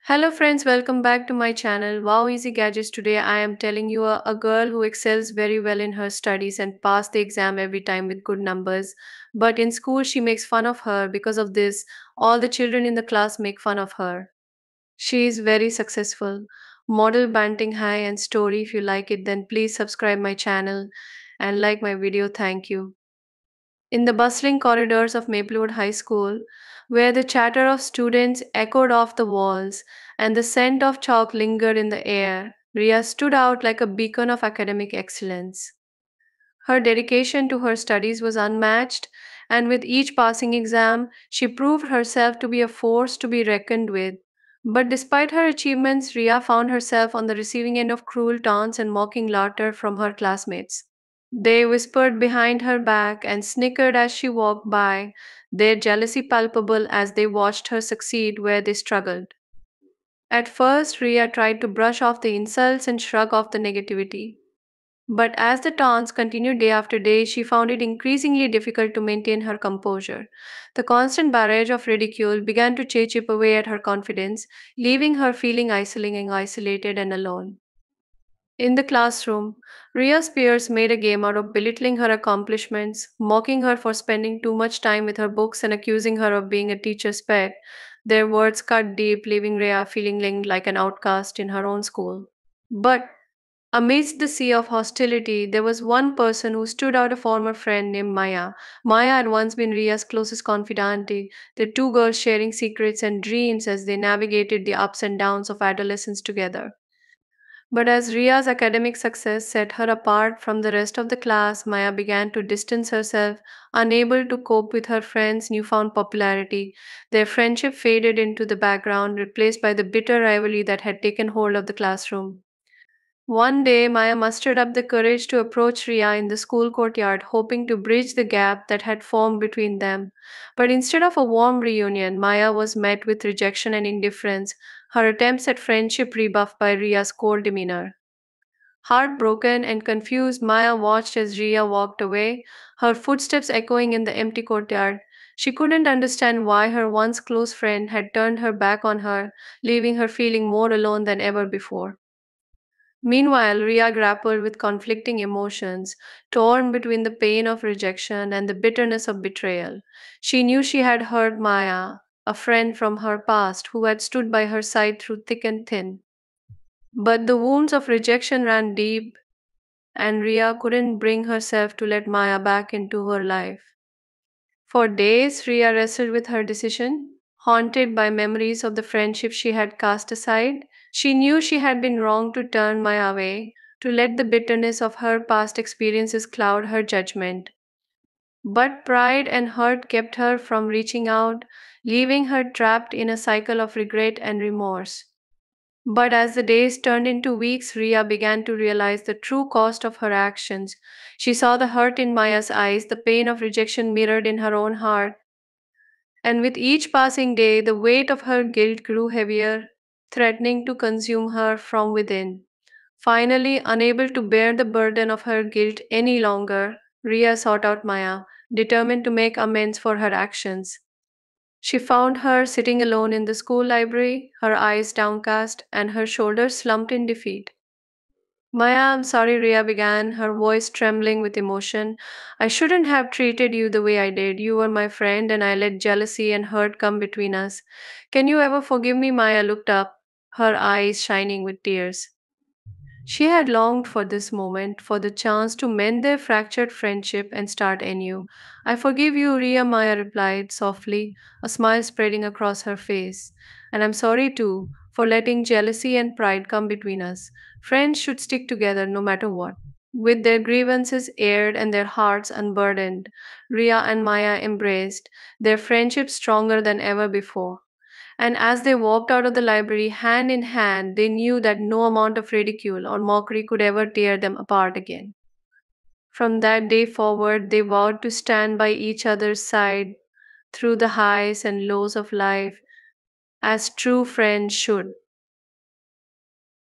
Hello friends, welcome back to my channel. Wow Easy Gadgets. Today I am telling you a girl who excels very well in her studies and pass the exam every time with good numbers. But in school she makes fun of her. Because of this, all the children in the class make fun of her. She is very successful. Model Banting High and story. If you like it, then please subscribe my channel and like my video. Thank you. In the bustling corridors of Maplewood High School, where the chatter of students echoed off the walls and the scent of chalk lingered in the air, Ria stood out like a beacon of academic excellence. Her dedication to her studies was unmatched, and with each passing exam, she proved herself to be a force to be reckoned with. But despite her achievements, Ria found herself on the receiving end of cruel taunts and mocking laughter from her classmates. They whispered behind her back and snickered as she walked by, their jealousy palpable as they watched her succeed where they struggled. At first, Ria tried to brush off the insults and shrug off the negativity. But as the taunts continued day after day, she found it increasingly difficult to maintain her composure. The constant barrage of ridicule began to chip away at her confidence, leaving her feeling isolated and alone. In the classroom, Ria's peers made a game out of belittling her accomplishments, mocking her for spending too much time with her books and accusing her of being a teacher's pet. Their words cut deep, leaving Ria feeling like an outcast in her own school. But amidst the sea of hostility, there was one person who stood out, a former friend named Maya. Maya had once been Ria's closest confidante, the two girls sharing secrets and dreams as they navigated the ups and downs of adolescence together. But as Ria's academic success set her apart from the rest of the class, Maya began to distance herself, unable to cope with her friends' newfound popularity. Their friendship faded into the background, replaced by the bitter rivalry that had taken hold of the classroom. One day, Maya mustered up the courage to approach Ria in the school courtyard, hoping to bridge the gap that had formed between them. But instead of a warm reunion, Maya was met with rejection and indifference, her attempts at friendship rebuffed by Ria's cold demeanor. Heartbroken and confused, Maya watched as Ria walked away, her footsteps echoing in the empty courtyard. She couldn't understand why her once close friend had turned her back on her, leaving her feeling more alone than ever before. Meanwhile, Ria grappled with conflicting emotions, torn between the pain of rejection and the bitterness of betrayal. She knew she had hurt Maya, a friend from her past who had stood by her side through thick and thin. But the wounds of rejection ran deep, and Ria couldn't bring herself to let Maya back into her life. For days, Ria wrestled with her decision, haunted by memories of the friendship she had cast aside. She knew she had been wrong to turn Maya away, to let the bitterness of her past experiences cloud her judgment. But pride and hurt kept her from reaching out, leaving her trapped in a cycle of regret and remorse. But as the days turned into weeks, Ria began to realize the true cost of her actions. She saw the hurt in Maya's eyes, the pain of rejection mirrored in her own heart, and with each passing day, the weight of her guilt grew heavier, threatening to consume her from within. Finally, unable to bear the burden of her guilt any longer, Ria sought out Maya, determined to make amends for her actions. She found her sitting alone in the school library, her eyes downcast and her shoulders slumped in defeat. Maya, I'm sorry, Ria began, her voice trembling with emotion. I shouldn't have treated you the way I did. You were my friend, and I let jealousy and hurt come between us. Can you ever forgive me? Maya looked up, her eyes shining with tears. She had longed for this moment, for the chance to mend their fractured friendship and start anew. I forgive you, Ria, Maya replied softly, a smile spreading across her face. And I'm sorry too, for letting jealousy and pride come between us. Friends should stick together no matter what. With their grievances aired and their hearts unburdened, Ria and Maya embraced, their friendship stronger than ever before. And as they walked out of the library hand in hand, they knew that no amount of ridicule or mockery could ever tear them apart again. From that day forward, they vowed to stand by each other's side through the highs and lows of life, as true friends should.